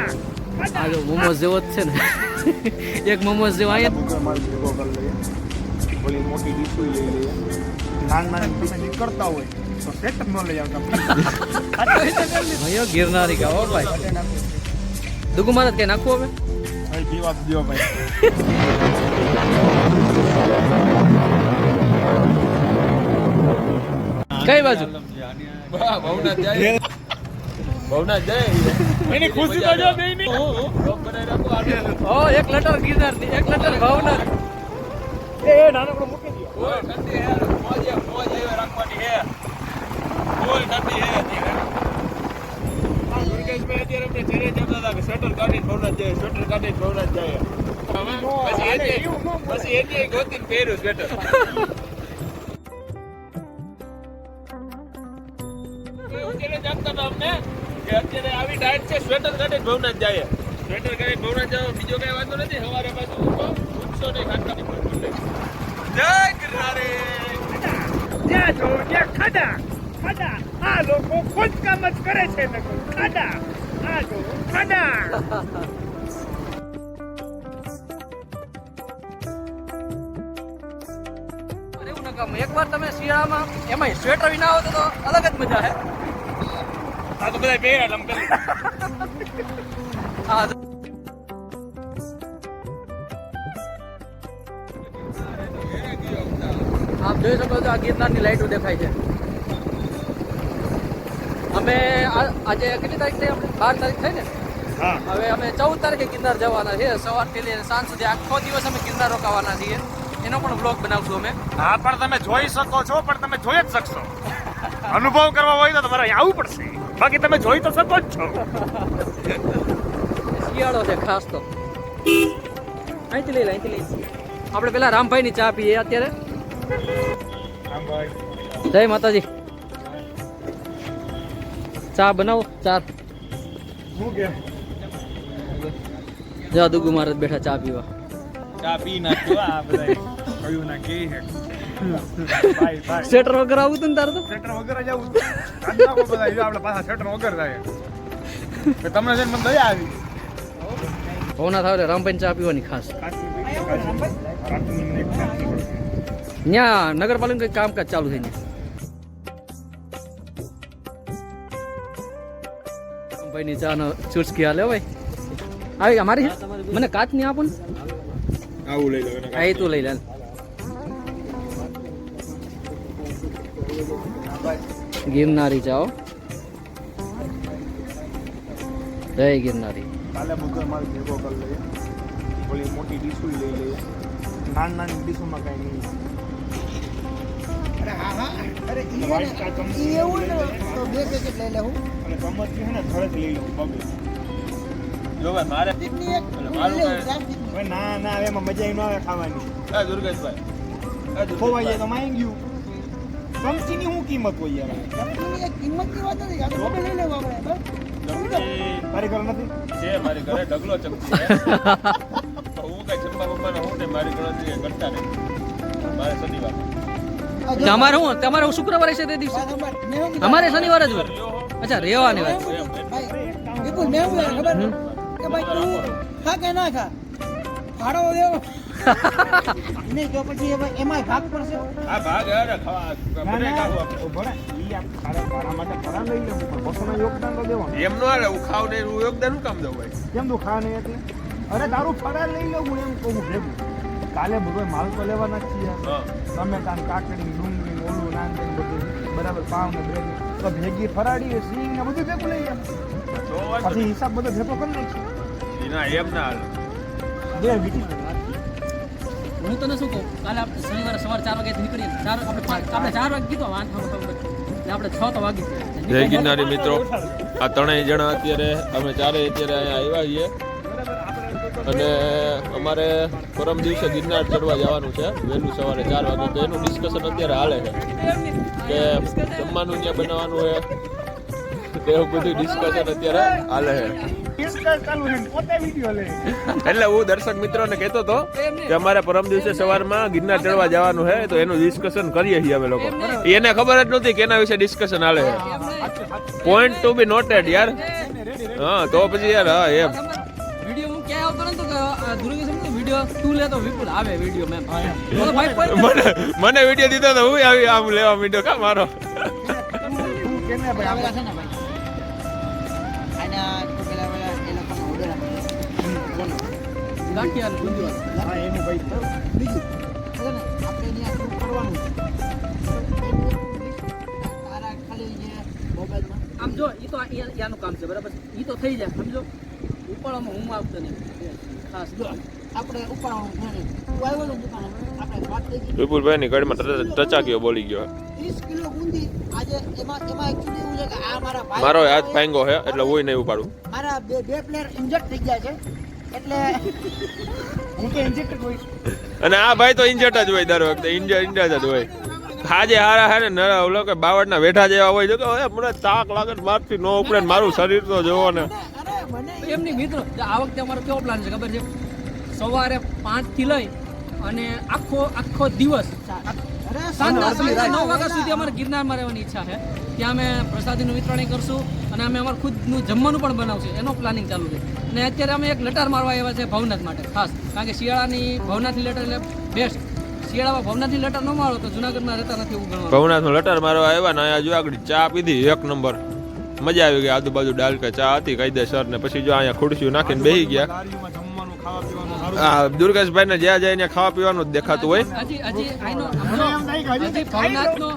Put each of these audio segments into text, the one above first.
મોમોસ જેવો જ છે ને એક મોમોસ જેવો અહીંયા મોટી ડીશ લઈ લઈએ નાના કરતા હોય તો સેટ ન લઈ આવતા ભાઈઓ ગિરનારી કા ભાઈ દુગુ મારે કઈ નાખવું હવે ભાઈ પીવા દો ભાઈ કઈ બાજુ ભાવના જય એની ખુશી તો જો બેય ની ઓ એક લટર ગિરનાર ની એક લટર ભાવના એ નાનકડો મૂકી દો ઓય નથી હે મોજ એ રાખવાની હે ઓય નથી હે દુર્ગેશભાઈ અત્યારે આપણે ચરે જમતા હતા કે સ્વેટર કાઢીને ભાવના જાય સ્વેટર કાઢીને ભાવના જાય પછી એની ગોતીને પહેર્યું સ્વેટર અત્યારે જાણતા હતા અમને કે અત્યારે આવી ડાયટ છે સ્વેટર કાઢીને ભાવના જાય સ્વેટર કાઢીને ભાવના જાવ બીજો કઈ વાંધો નથી સવારે પાછું ઉઠશો નહીં ખાટકાની જય ગિરનારી જ્યાં જો ત્યાં ખાડા ખાડા આ લોકો ખોદકામ જ કરે છે ને ખાડા આ જો ખાડા એક વાર તમે શિયાળામાં એમાં સ્વેટર વિના આવો તો અલગ જ મજા હે આ તો બધા પહેર્યા લંબે હા આપ જોઈ શકો છો આ ગિરનારની લાઈટો દેખાય છે અમે આજે કેટલી તારીખ થઈ આપણે 12 તારીખ થઈ ને હા હવે અમે 14 તારીખે ગિરનાર જવાના છે સવારથી લઈને સાંજ સુધી આખો દિવસ અમે ગિરનાર રોકાવાના છીએ એનો પણ બ્લોગ બનાવશું અમે હા પણ તમે જોઈ શકો છો પણ તમે જોઈ જ શકશો અનુભવ કરવા હોય તો તમારે અહીં આવવું પડશે બાકી તમે જોઈ તો શકો જ છો શિયાળો છે ખાસ તો અહીંથી લઈ આપણે પેલા રામભાઈની ચા પીએ અત્યારે જય માતાજી ચા બનાવો ચાર શું કે જા દુગુ મહારાજ બેઠા ચા પીવા ચા પી નાખ્યો આ બધા કયું ના કે હે ભાઈ ભાઈ સ્વેટર વગર આવું તું ને તારે તો સ્વેટર વગર જ આવું આજના કો બધા આપણે પાછા સ્વેટર વગર જાય કે તમને જેમ મને દયા આવી ભવના થાવ રામભાઈ ચા પીવાની ખાસ ત્યાં નગરપાલિકા કઈ કામકાજ ચાલુ થઈ રામભાઈ ની ચા નો ચુસ્કી હાલે ભાઈ આવી અમારી મને કાચ ની આપો ને આવું લઈ લો આ તું લઈ લે ગિરનારી જાઓ જય ગિરનારી કાલે બુકર માલ ભેગો કરી લઈએ ઓલી મોટી ડીશ લઈ લઈએ નાની ડીશોમાં કાંઈ નહીં અરે હા હા અરે ઈ વાઈટ ચા ચમચી ઈ એવું ને તો બે પેકેટ લઈ લેવું અને ચમચ છે ને થોડેક લઈ લઉં બબે જો ભાઈ મારે ચટણી એક મારું લેવું, કાંઈ- ચાર ચટણી. હવે ના એમાં મજા ન આવે ખાવાની દુર્ગેશભાઈ ખોવાઈ જાય તો માંગી ગયું ચમચીની શું કિંમત હોય યાર ચટણીની એક કિંમતની વાત નથી આપણે બબે લઈ લેવું આપણે બસ. તારી ઘર નથી છે મારી ઘરે ઢગલો ચમચી છે. હું કઈ જમવા બમવાનો હું ને મારી ગણતરી કરતા નહીં મારે શનિવાર આ જો તમારે હું શુક્રવારે છે તે દિવસે વાત સાંભળ. મેં શું કીધું? અમારે શનિવારે જ હોય અચ્છા રેવાની વાત ભાઈ વિપુલ મેં શું કીધું ખબર કે ભાઈ તું ખા કે ના ખા ફાળો દેવો નહીં તો પછી એમાં ભાગ પડશે આ ભાગ અરે ખાવા બને ખાવા તારા માટે ફરા લઈ લેવું પણ બસોના યોગદાન તો દેવાનું એમ નો હાલે હું ખાવ ને હું યોગદાન નું કામ દઉં ભાઈ કેમ તું ખા નહીં એટલે અરે તારું ફરા લઈ લઉં એમ કહું ભેગું કાલે બધો માલ તો લેવાના જ છીએ હા ટમેટા ને કાકડી ડુંગળી ઓલું નાંદન બધું બરાબર પાવ ને બ્રેડ તો ભેગી ફરાડી સિંગ ને બધું ભેગું લઈ જાય તો વાંધો પછી હિસાબ બધો ભેગો કરી નાખીએ નહીં. ના એમ ના હાલે બે વીટી હું તને શું કહું કાલે આપણે શનિવારે સવારે 4 વાગે નીકળીએ 4 આપણે 4 વાગે કીધું આપણે 6 તો વાગી જય ગિરનારી મિત્રો આ ત્રણેય જણા અત્યારે અમે ચારેય અત્યારે અહીંયા આવ્યા છીએ અને અમારે પરમ દિવસે ગિરનાર ચડવા જવાનું છે વહેલું સવારે 4 વાગે તો એનું ડિસ્કશન અત્યારે હાલે છે કે જમવાનું ત્યાં બનાવવાનું છે તે એવું બધું ડિસ્કશન અત્યારે હાલે છે ડિસ્કસ ચાલુ છે ને પોતે વિડિયો લે. એટલે હું દર્શક મિત્રોને કહેતો હતો કે અમારે પરમ દિવસે સવારમાં ગિરનાર ચડવા જવાનું છે તો એનું ડિસ્કશન કરીએ છીએ અમે લોકો. એને ખબર જ નહોતી કે એના વિશે ડિસ્કશન હાલે છે. પોઈન્ટ ટુ બી નોટેડ યાર. હા તો પછી યાર હા એમ વિડિયો હું ક્યાં આવતો ને તો દુર્ગેશ વિડિયો તું લે તો વિપુલ આવે વિડિયો મેમ બોલો ભાઈ મને વિડીયો દીધો તો હું આવી આમ લેવા મીડો કા મારો. તું કેને ભાઈ આવેલા છે ને ભાઈ આના તો પેલા એ લોકોનો ઓર્ડર આપે ગાંઠિયા ને ગુંજવા હા એનું ભાઈ બીજું છે ને આપણે અહીંયા શું કરવાનું તારા ખાલી જે મોબાઈલમાં આમ જો ઈ તો યાનું કામ છે બરાબર ઈ તો થઈ જાય સમજો ઉપાડવામાં હું આવતો નહીં ખાસ જો આપણે ઉપાડવાનું છે ને તું આવ્યો ને દુકાન આપણે વાત થઈ ગઈ વિપુલભાઈ ની ગાડીમાં ટચાકીઓ બોલી ગયો. 30 કિલો ગુંદી આજે એમાં એકચ્યુઅલી એવું છે કે આ મારા ભાઈ મારો હાથ ભાંગો છે એટલે હું નહીં ઉપાડું. મારા બે પ્લેયર ઇન્જર્ડ થઈ ગયા છે એટલે હું તો ઇન્જેક્ટર હોઈશ. અને આ ભાઈ તો ઇન્જર્ડ જ હોય દર વખતે ઇન્જર્ડ જ હોય. આજે હારા હે ને ઓલો કે બાવળના વેઠા જેવા હોય જો કે હવે મને તાક લાગે ને મારથી નો ઉપડે ને મારું શરીર તો જોવો ને. અરે મને એમની મિત્રો આ વખતે અમારો કેવો પ્લાન છે ખબર છે સવારે 5 થી લઈ અને આખો દિવસ અરે સાંજના 9 વાગ્યા સુધી અમારે ગિરનારમાં રહેવાની ઈચ્છા છે. ત્યાં અમે પ્રસાદીનું વિતરણ કરશું અને અમે અમારું ખુદનું જમવાનું પણ બનાવશું એનો પ્લાનિંગ ચાલુ છે. અને અત્યારે અમે એક લટાર મારવા આવ્યા છે ભવનાથ માટે ખાસ કારણ કે શિયાળાની ભવનાથની લટાર એટલે બેસ્ટ. શિયાળામાં ભવનાથની લટાર ન મારો તો જુનાગઢમાં રહેતા નથી એવું ગણવાનું. ભવનાથનો લટાર મારવા આવ્યા ને અહીંયા જો આગળ ચા પીધી એક નંબર. મજા આવી ગઈ. આજુબાજુ ડાલ કે ચા હતી કાયદેસર ને પછી જો અહીંયા ખુરશીઓ નાખીને બેસી ગયા. ગાડીમાં જમવાનું ખાવા પીવાનું સારું. હા દુર્ગેશભાઈ ને જ્યાં જાય ત્યાં ખાવા પીવાનું જ દેખાતું હોય. હજી આઈનો મને એમ થાય કે હજી ભવનાથનો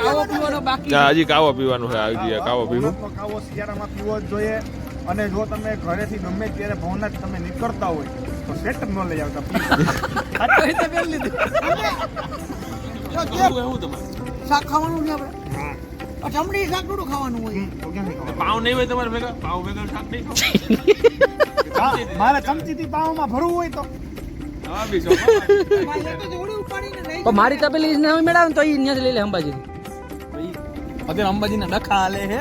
કાવો પીવાનો બાકી હા, હજી કાવો પીવાનું છે. આવી ગયા કાવો પીવું. ભવનાથનો કાવો શિયાળામાં પીવો જ જોઈએ. અને જો તમે ઘરેથી ગમે ત્યારે ભવનાથ તમે નીકળતા હોય તો સ્વેટર ન લઈ આવતા please. શાક ખાવાનું છે આપણે જમણી શાક થોડું ખાવાનું હોય તો ક્યાંથી ખાવાનું? પાવ નહીં હોય તમારે ભેગા પાવ ભેગા શાક નહીં મારે ચમચીથી પાવમાં ભરવું હોય તો હા બીજો ભાઈ એ તો જોડી ઉપાડીને લઈ પણ મારી તપેલી ને મેળાવે ને તો ઈ ન્યાથી લઈ લે અંબાજી અત્યારે અંબાજીના ડખા હાલે હે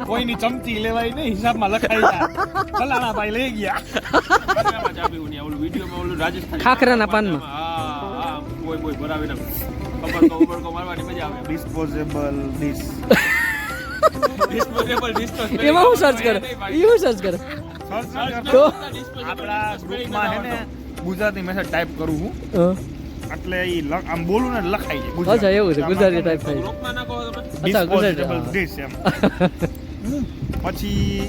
કોઈની ચમચી લેવાય નહીં હિસાબમાં લખાઈ જાય ફલાણા ભાઈ લઈ ગયા ચા પીવું નહીં. ઓલું વિડીયોમાં ઓલું રાજસ્થાન ખાખરાના પાનમાં. હા કોઈ ભરાવીને ખબર તો ઉબડકો મારવાની મજા આવે. ડિસ્પોઝેબલ ડીશ ડિસ્પોઝેબલ ડિશ તો એમાં હું સર્ચ કરે એવું સર્ચ કરે તો આપણા ગ્રુપમાં હે ને ગુજરાતી મેસેજ ટાઈપ કરું હું એટલે ઈ આમ બોલું ને લખાઈ જાય અચ્છા એવું છે ગુજરાતી ટાઈપ થાય ગ્રુપમાં નાખો તમે. અચ્છા, ગુજરાતી. ડિસ્પોઝેબલ ડીશ એમ પછી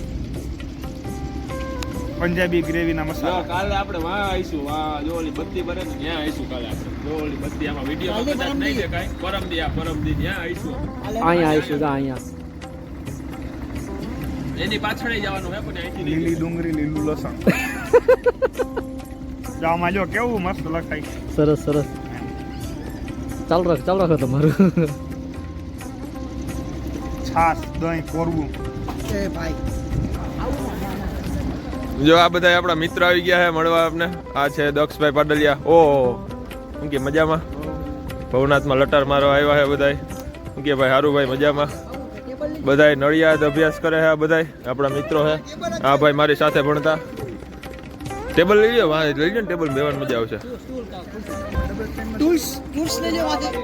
પંજાબી ગ્રેવીના હા, મસાલા કાલે આપણે વાં આવીશું. વાં જો ઓલી બત્તી બને ને ત્યાં આવીશું કાલે આપણે. જો ઓલી બત્તી આમાં વિડીયોમાં કદાચ નહીં દેખાય. પરમદી ત્યાં આવીશું. અહીંયા આવીશું તો અહીંયા એની પાછળ જવાનું હે પણ અહીંથી નહીં લીલી ડુંગળી લીલું લસણ જો આમાં જો કેવું મસ્ત લખાય સરસ ચાલુ રાખો તમારું છાસ દહીં કોરવું એ ભાઈ જો આ બધા આપણા મિત્ર આવી ગયા છે મળવા આપને. આ છે દક્ષભાઈ પાડલિયા. ઓહો શું કે મજામાં? ભવનાથમાં લટાર મારવા આવ્યા છે બધાય. શું કે ભાઈ સારું ભાઈ મજામાં? બધાય નડિયાદ અભ્યાસ કરે છે. આ બધાય આપણા મિત્રો છે. આ ભાઈ મારી સાથે ભણતા. ટેબલ લઈ લો. લઈ લો ને ટેબલ બેવાની મજા આવશે. ટૂલ્સ લઈ લેવાથી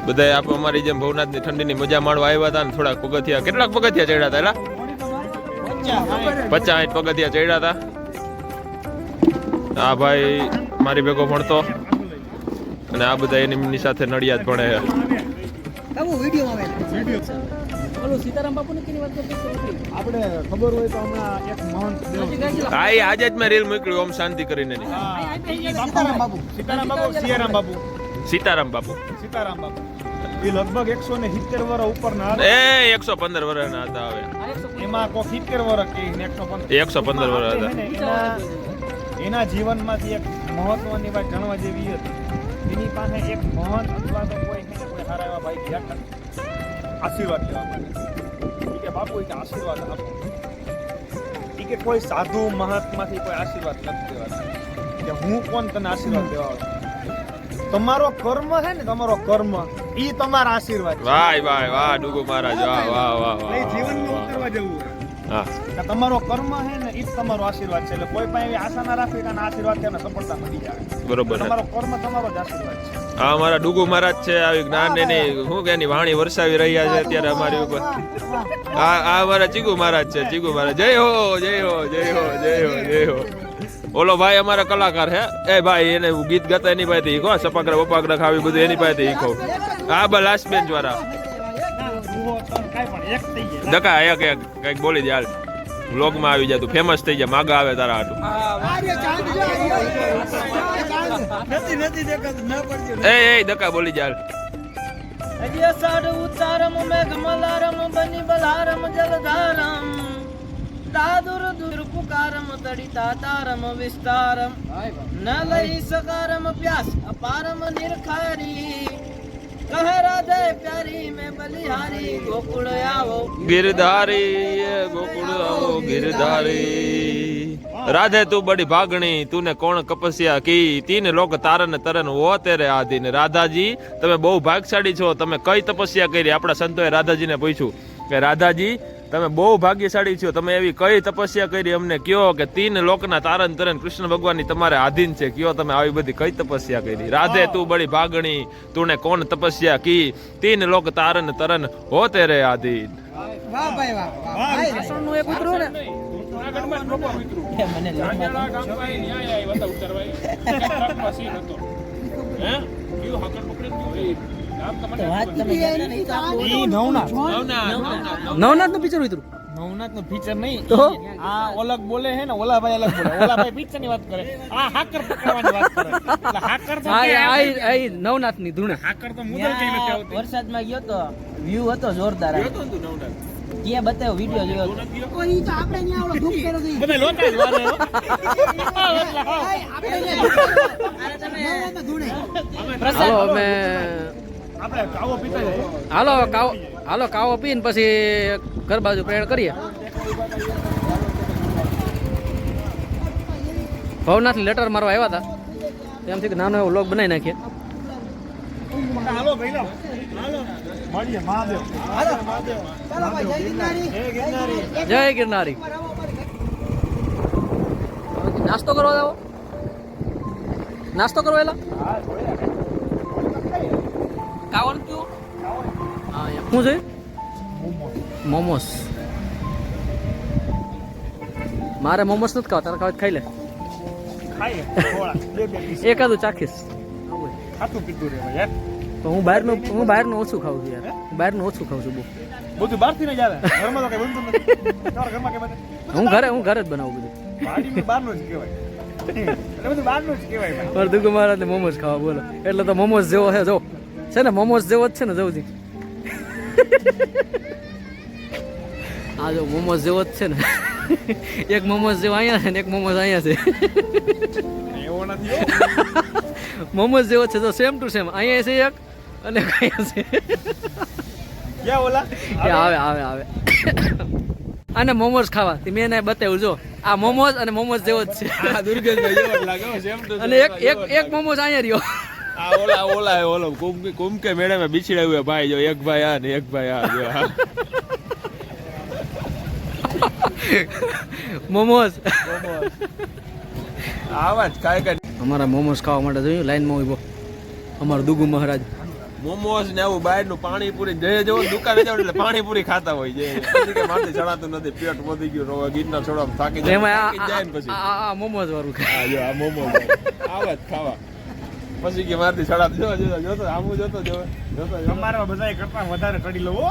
બધાય આપ અમારી જેમ ભવનાથની ઠંડીની મજા માણવા આવ્યા હતા ને થોડાક પગથિયા કેટલાક પગથિયા ચડ્યા હતા એલા 50 પગથિયા ચડ્યા હતા. આ ભાઈ મારી ભેગો ભણતો અને આ બધા એની સાથે નડિયાદ ભણે છે. બાબુ વિડીયોમાં આવે ઓલું સીતારામ બાપુની કેની વાત કરતો આપણે ખબર હોય તો હમણાં એક મહંત દેવ હા એ આજે જ મેં રીલ મોકલી ઓમ શાંતિ કરીને ની. સીતારામ બાબુ સીતારામ બાબુ સિયારામ બાબુ સીતારામ બાપુ સીતારામ બાબુ એ લગભગ 170 વર્ષ ઉપરના એ 115 વર્ષના હતા. હવે એમાં કોઈ 70 વર્ષ કે 115 વર્ષ હતા. એના જીવનમાંથી એક મહત્વની વાત જાણવા જેવી હતી. એની પાસે એક મહંત અથવા તો કોઈ સારા એવા ભાઈ ગયા હતા આશીર્વાદ લેવા માટે. ઈ કે બાપુ ઈ કે આશીર્વાદ આપો. ઈ કે કોઈ સાધુ મહાત્માથી કોઈ આશીર્વાદ નથી દેવાના કે હું કોણ તને આશીર્વાદ દેવા આવું. તમારો કર્મ છે ને, તમારો કર્મ ઈ તમારા આશીર્વાદ છે. વાહ વાહ ડુગુ મહારાજ, વાહ વાહ વાહ એટલે વાહ. જીવનમાં ઉતરવા જેવું છે. હા કે તમારો કર્મ છે ને ઈ જ તમારો આશીર્વાદ છે. એટલે કોઈ પણ એવી આશા ના રાખવી કે આના આશીર્વાદ છે ને સફળતા મળી જાય. બરોબર છે. તમારો કર્મ તમારો જ આશીર્વાદ છે. આ અમારા ડુગુ મહારાજ છે, આવી જ્ઞાન એની શું કે એની વાણી વરસાવી રહ્યા છે અત્યારે અમારી ઉપર. આ અમારા ચીગુ મહારાજ છે, ચીગુ મહારાજ. જય હો જય હો જય હો જય હો જય હો. ઓલો ભાઈ અમારા કલાકાર હે, એ ભાઈ એને ગીત ગાતા એની પાસેથી શીખો, સપાકરા બપાકરા ખાવી બધું એની પાસેથી શીખો. આ બા લાસ્ટ બેન્ચ વાળા ઊભો છો ને કાંઈ પણ એક થઈ જાય. દકા એક એક કઈક બોલી દે હાલ, વ્લોગમાં આવી જાય, તું ફેમસ થઈ જાય, માગા આવે તારા હાટું. નથી દેખાતું ના પડજો એ દકા બોલી જાય હાલ. અજય સાડ ઉતારમ મેઘ મલારમ બની બલારમ જલધારમ દાદુર દુર પુકારમ તડિતા તારમ વિસ્તારમ ન લઈ સકારમ પ્યાસ અપારમ નિરખારી કહે રાધે પ્યારી મેં બલિહારી ગોકુળ આવો गिरधारी गोकुल आओ गिरधारी राधे तू बड़ी भागणी तूने कोण कपस्या की तीन लोक तारन तरन वो तेरे आधीन. રાધાજી તમે બહુ ભાગશાળી છો, તમે કઈ તપસ્યા કરી? આપણા સંતોએ રાધાજીને પૂછ્યું કે રાધાજી તમે બહુ ભાગ્યશાળી છો, તમે એવી કઈ તપસ્યા કરી અમને કયો કે તીન લોકના તારન તરન કૃષ્ણ ભગવાનની તમારે આધીન છે, કયો તમે આવી બધી કઈ તપસ્યા કરી? રાધે તું બડી ભાગણી તૂને કોણ તપસ્યા કી તીન લોક તારન તરન હો તેરે આધીન. વાહ ભાઈ વાહ ભાઈ નું એક ઉતરું ને મને ઈ નવનાથ નવનાથ નું પિક્ચર ઉતરું નવનાથ નું ફીચર નહીં તો? આ અલગ બોલે છે ને, ઓલા ભાઈ અલગ બોલે. ઓલા ભાઈ પિક્ચર ની વાત કરે, આ હાકર પકડવાની વાત કરે. એટલે હાકર તો નવનાથ ની ધૂણે હાકર તો મુદલ કઈ નથી આવતી. વરસાદમાં ગયો તો વ્યૂ હતો જોરદાર ત્યાં બતાવ્યો વિડીયો જોયો હતો. કોઈ તો આપણે ન્યા ઓલો ધૂપ કર્યો તો બધા લોટા જ વારે હો. આપણે ન્યા ધૂણે હાલો અમે આપણે કાવો પીતા જાય. હાલો કાવો પીને પછી ઘર બાજુ પ્રયાણ કરીએ. ભવનાથ લેટર મારવા આવ્યા હતા, એમથી કે નાનો એવો વ્લોગ બનાવી નાખીએ. હાલો ભાઈ લો. હાલો મળીએ મહાદેવ. હાલો ચાલો ભાઈ જય ગિરનારી જય ગિરનારી. જય ગિરનારી. નાસ્તો કરવા જાવ? નાસ્તો કરવા એલા કાવણ કયો? હા શું છે? મોમોસ. મારે મોમોસ નથી ખાવા, તારે ખાવા ખાઈ લે. ખાઈએ થોડા બે પીસ. એકાદું ચાખીશ. ખાતું પીતું રહેવાય યાર. તો હું બહારનું ઓછું ખાઉં છું યાર, હું બહારનું ઓછું ખાઉં છું બહુ. બધું બહારથી ને જ આવે. ઘરમાં તો કઈ બનતું નથી. તમારા ઘરમાં કઈ બને? હું ઘરે જ બનાવું બધું. વાડીનું બહારનું જ કહેવાય. એટલે બધું બહારનું જ કહેવાય ભાઈ. મારે દુગુ મહારાજને મોમોસ ખાવા બોલો, એટલે તો મોમોસ જેવો છે. જો છે ને મોમોસ જેવો જ છે ને, જવજી આ જો મોમોસ જેવો જ છે ને. એક મોમોસ જેવો અહીંયા છે ને એક મોમોસ અહીંયા છે. એવો નથી હો. મોમોસ જેવો છે તો સેમ ટુ સેમ, અહીંયા છે એક અને અહીંયા છે. ક્યાં ઓલા? એ આવે અને મોમોસ ખાવા મેં એને બતાવ્યું, જો આ મોમોસ અને મોમોસ જેવો જ છે. આ દુર્ગેશભાઈ જેવો જ લાગે હો, સેમ ટુ સેમ. અને એક મોમોસ અહીંયા રહ્યો. આ ઓલો કુંભકે મેળામાં બિછડાવ્યું હે ભાઈ, જો એક ભાઈ આ ને એક ભાઈ આ જો હા. મોમોસ આવા જ કાંઈ અમારા મોમોસ ખાવા માટે જોયું લાઈનમાં ઉભો અમારો દુગુ મહારાજ. મોમોસ ને આવું બહારનું પાણીપુરી જઈએ જવો દુકાને જાવ એટલે પાણીપુરી ખાતા હોય છે. પછી કે માથે ચડાતું નથી, પેટ વધી ગયું, ગીરના છોડવામાં થાકી એમાં જાય ને પછી આ મોમોસ વાળું હા જો આ મોમોસ આવા જ ખાવા. પછી કે મારથી ચડાતું જોતો આમું જોતો અમારા બધાય કરતા વધારે ચડી લો હો.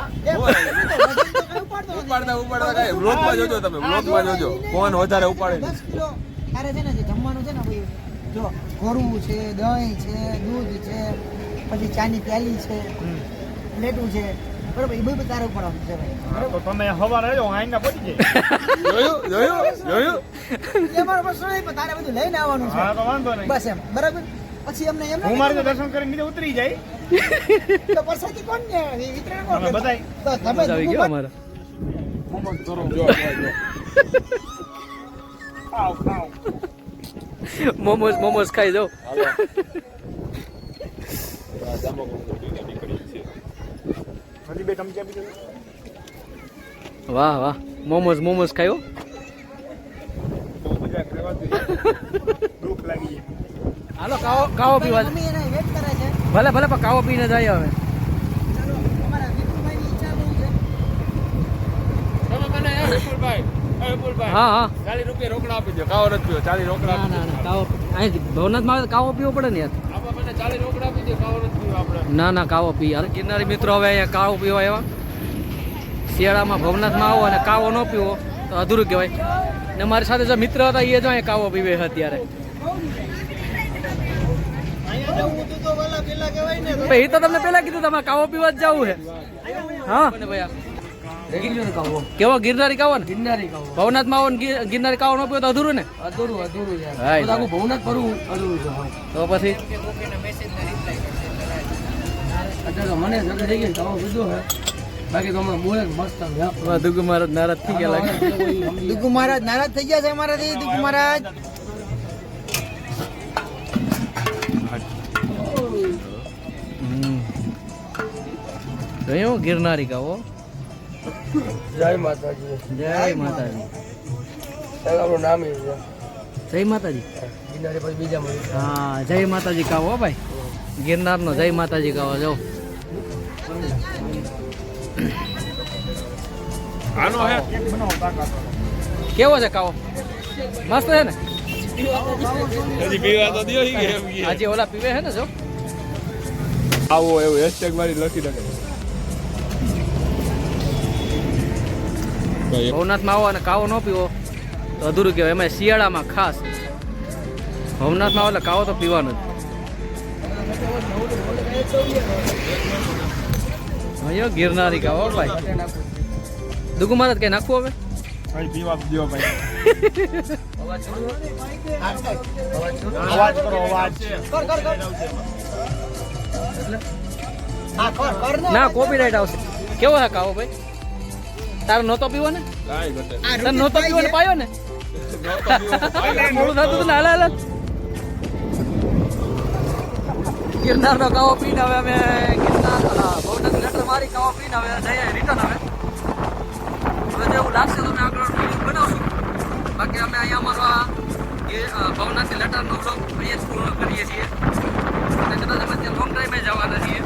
ઉપાડતા કાંઈ વ્લોગમાં જોજો, તમે વ્લોગમાં જોજો કોણ વધારે ઉપાડે. 10 કિલો તારે છે ને જે જમવાનું છે ને ભાઈ, જો ઘોડું છે, દહીં છે, દૂધ છે, પછી ચાની પ્યાલી છે, પ્લેટું છે, બરોબર, એ બધું તારે ઉપાડવાનું છે ભાઈ. હા, તો તમે હવારે રહેજો, આઈના પડી જાય. જોયું એ મારો પ્રશ્ન નહીં, પણ તારે બધું લઈને આવવાનું છે. હા તો વાંધો નહીં. બસ એમ, બરાબર. પછી અમને એમ હું મારે તો દર્શન કરીને નીચે ઉતરી જાય. તો પરસાદી કોણ ને વિતરણ કોણ અમે કરે? બધાય. તો તમે મજા આવી ગયો અમારા. ખાવ. મોમોસ ખાઈ જાઓ. હજી બે ચમચી આપી દો. વાહ વાહ મોમોઝ ખાયો બહુ મજા કરેવાતું દુઃખ લાગી જાય. હાલો કાવો પીવા મમ્મી એને વેટ કરે છે. ભલે પણ કાવો પીને જાય હવે ચાલો અમારા વિપુલભાઈની ઈચ્છા બહુ છે. હા હા 40 રૂપિયા રોકડા આપી દો. કાવો નથી પીવો, 40 રોકડા ના આપી દો. ના ના કાવો અહીંથી ભવનાથમાં આવે તો કાવો પીવો પડે ને યાર આમાં મને 40 રોકડા આપી દો, કાવો નથી પીવો આપણે. ના કાવો પી યાર ગિરનારી મિત્રો હવે અહીંયા કાવો પીવા આવ્યા શિયાળામાં ભવનાથમાં આવો અને કાવો ન પીવો તો અધૂરું કહેવાય ને મારી સાથે જે મિત્ર હતા એ જો અહીંયા કાવો પીવે છે અત્યારે ભાઈ, એ તો તમને પહેલા કીધું તમે કાવો પીવા જ જવું છે હા કેવો ગિરનારી કાવો ને ભવનાથમાં આવો ને ગિરનારી કાવો ન પીવો તો અધૂરું ને હા, એ તો. તો પછી દુગુ મહારાજ નારાજ થઈ ગયા લાગે દુગુ મહારાજ નારાજ થઈ ગયા છે અમારાથી. દુગુ મહારાજ જોયું ગિરનારી કાવો જય માતાજી. જય માતાજી આપણું નામ જય માતાજી ગિરનારી પછી બીજા મળી. હા જય માતાજી કાવો હો ભાઈ ગિરનારનો જય માતાજી કાવો જો આનો હે એક બનાવો તાકાત. કેવો છે કાવો મસ્ત છે ને હજી પીવા તો દિયો કે એમ કે આજે ઓલા પીવે છે ને જો આવો એવું હેશટેગ મારી લખી નાખે. ભાઈ ભવનાથમાં આવો અને કાવો ન પીવો તો અધૂરું કહેવાય એમાં શિયાળામાં ખાસ ભવનાથમાં આવો એટલે કાવો તો પીવાનો જ અહીંયા ગિરનારી કાવો હો ભાઈ દુગુ મહારાજ કઈ નાખવું હવે ભાઈ પીવા તો દ્યો ભાઈ. અવાજ કરો અવાજ. કર કર કર હા કર કર ને. ના કોપીરાઈટ આવશે કેવો છે કાવો ભાઈ તારો નહોતો પીવો ને કાઈ ઘટે તારે નહોતો પીવો ને પાયો ને મોડું થતું હતું ને હાલ ગિરનારનો કાવો પીને હવે અમે ગિરનાર ભવનાથ લેટર મારી કાવો પીને હવે જઈએ રિટર્ન હવે જેવું લાગશે તો અમે આગળ વિડીયો બનાવશું બાકી અમે અહીંયા અમારો આ ભવનાથની લેટરનો બ્લોગ અહીંયા જ પૂર્ણ કરીએ છીએ અને કદાચ અમે ત્યાં લોંગ ડ્રાઈવે જવાના છીએ